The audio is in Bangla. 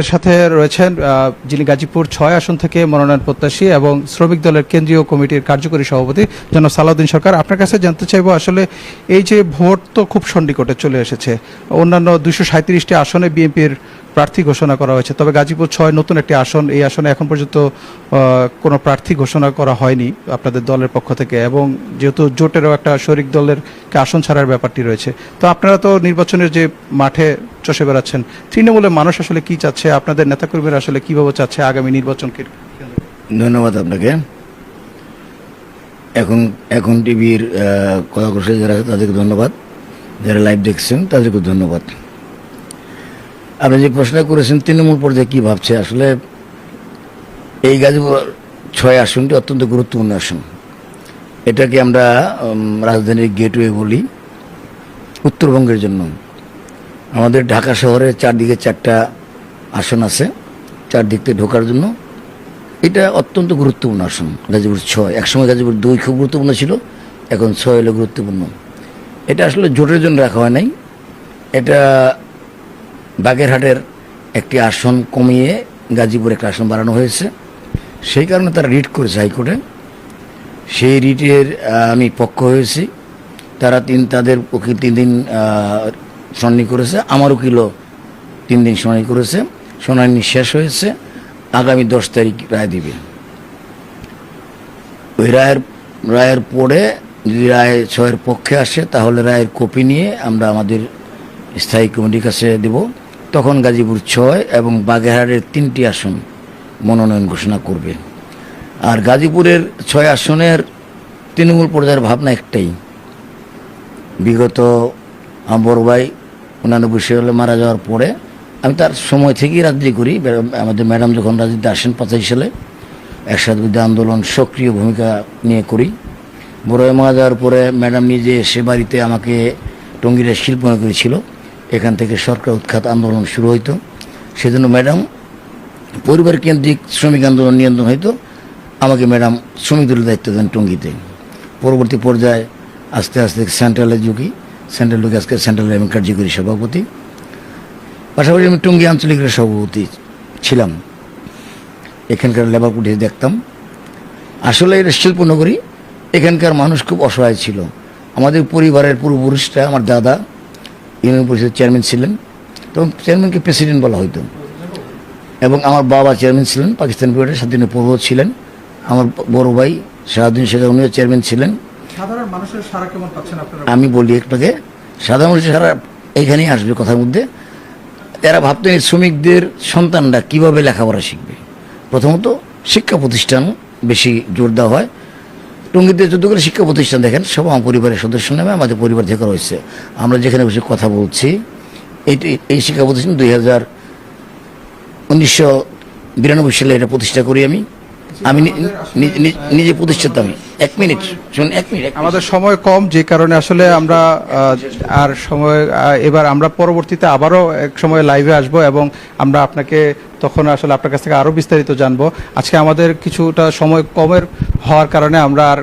এর সাথে রয়েছেন যিনি গাজীপুর ৬ আসন থেকে মনোনয়ন প্রত্যাশী এবং শ্রমিক দলের কেন্দ্রীয় কমিটির কার্যকরী সভাপতি জনাব সালাউদ্দিন সরকার। আপনার কাছে জানতে চাইবো, আসলে এই যে ভোট তো খুব সন্নিকটে চলে এসেছে, অন্যান্য ২৩৭টি আসনে বিএনপির প্রার্থী ঘোষণা করা হয়েছে, তবে গাজীপুর ৬ নতুন একটি আসন, এই আসনে এখন পর্যন্ত কোনো প্রার্থী ঘোষণা করা হয়নি আপনাদের দলের পক্ষ থেকে, এবং যেহেতু জোটেরও একটা শরিক দলের আসন ছাড়ার ব্যাপারটি রয়েছে, তো আপনারা তো নির্বাচনের যে মাঠে চষে বেড়াচ্ছেন, তৃণমূলের মানুষ আসলে কি চাচ্ছে, আপনাদের নেতাকর্মীরা আসলে কিভাবে চাচ্ছে আগামী নির্বাচনকে? ধন্যবাদ আপনাকে। এখন টিভির কথা করছে যারা, তাদেরকে ধন্যবাদ। যারা লাইভ দেখছেন তাদেরকে ধন্যবাদ। আপনি যে প্রশ্ন করেছেন তৃণমূল পর্যায়ে কি ভাবছে, আসলে এই গাজীপুর ৬ আসনটি অত্যন্ত গুরুত্বপূর্ণ আসন। এটাকে আমরা রাজধানীর গেটওয়ে বলি উত্তরবঙ্গের জন্য। আমাদের ঢাকা শহরে চারদিকে 4টা আসন আছে চারদিক থেকে ঢোকার জন্য। এটা অত্যন্ত গুরুত্বপূর্ণ আসন গাজীপুর ৬। একসময় গাজীপুর ২ খুব গুরুত্বপূর্ণ ছিল, এখন ৬ হলো গুরুত্বপূর্ণ। এটা আসলে জোটের জন্য রাখা হয় নাই, এটা বাগেরহাটের একটি আসন কমিয়ে গাজীপুর একটা আসন বাড়ানো হয়েছে। সেই কারণে তারা রিট করেছে হাইকোর্টে। সেই রিটের আমি পক্ষ হয়েছি। তাদের উকিল 3 দিন শুনানি করেছে, আমার উকিলও 3 দিন শুনানি করেছে। শুনানি শেষ হয়েছে, আগামী 10 তারিখ রায় দিবে। ওই রায়ের পরে যদি রায় ৬-এর পক্ষে আসে, তাহলে রায়ের কপি নিয়ে আমরা আমাদের স্থায়ী কমিটির কাছে দেব। তখন গাজীপুর ৬ এবং বাগেরহাটের 3টি আসন মনোনয়ন ঘোষণা করবে। আর গাজীপুরের ৬ আসনের তৃণমূল পর্যায়ের ভাবনা একটাই। বিগত বড় ভাই 89 সালে মারা যাওয়ার পরে, আমি তার সময় থেকেই রাজনীতি করি। আমাদের ম্যাডাম যখন রাজনীতিতে আসেন 85 সালে, একসাথে বিদ্যা আন্দোলন সক্রিয় ভূমিকা নিয়ে করি। বড় ভাই মারা যাওয়ার পরে ম্যাডাম নিজে সে বাড়িতে আমাকে টঙ্গীরে শিল্পনগরী করেছিল। এখান থেকে সরকার উৎখাত আন্দোলন শুরু হইতো। সেজন্য ম্যাডাম পরিবার কেন্দ্রিক শ্রমিক আন্দোলন নিয়ন্ত্রণ হইতো। আমাকে ম্যাডাম শ্রমিক দলের দায়িত্ব দেন টঙ্গীতে। পরবর্তী পর্যায়ে আস্তে আস্তে সেন্ট্রালে ঢুকি। সেন্ট্রাল ঢুকে আজকে সেন্ট্রালের আমি কার্যকরী সভাপতি। পাশাপাশি আমি টঙ্গী আঞ্চলিকের সভাপতি ছিলাম। এখানকার লেবার কোর্টে দেখতাম। আসলে এটা শিল্পনগরী, এখানকার মানুষ খুব অসহায় ছিল। আমাদের পরিবারের পূর্বপুরুষরা, আমার দাদা ইউনিয়ন পরিষদের চেয়ারম্যান ছিলেন, তখন চেয়ারম্যানকে প্রেসিডেন্ট বলা হইতো। এবং আমার বাবা চেয়ারম্যান ছিলেন, পাকিস্তান পিরিয়ডে স্বাধীনের পূর্ব ছিলেন। আমার বড় ভাই সারাদিন শেখার উনিও চেয়ারম্যান ছিলেন। সাধারণ মানুষের সারা কেমন পাচ্ছেন আপনারা? আমি বলি একটাকে, সাধারণ মানুষের সারা এইখানেই আসবে কথার মধ্যে। এরা ভাবতেন শ্রমিকদের সন্তানরা কিভাবে লেখাপড়া শিখবে। প্রথমত শিক্ষা প্রতিষ্ঠান বেশি জোর দেওয়া হয়। টঙ্গীতে যতগুলো শিক্ষা প্রতিষ্ঠান দেখেন সব আমার পরিবারের সদস্য নামে, আমাদের পরিবার থেকে রয়েছে। আমরা যেখানে বসে কথা বলছি, এই শিক্ষা প্রতিষ্ঠান 1992 সালে এটা প্রতিষ্ঠা করি আমি নিজে প্রতিষ্ঠাতা। আমি 1 মিনিট শুনুন, 1 মিনিট। আমাদের সময় কম, যে কারণে আসলে আমরা আর সময়, এবার আমরা পরবর্তীতে আবারও এক সময় লাইভে আসব এবং আমরা আপনাকে তখন আসলে আপনার কাছ থেকে আরো বিস্তারিত জানবো। আজকে আমাদের কিছুটা সময় কমের হওয়ার কারণে আমরা আর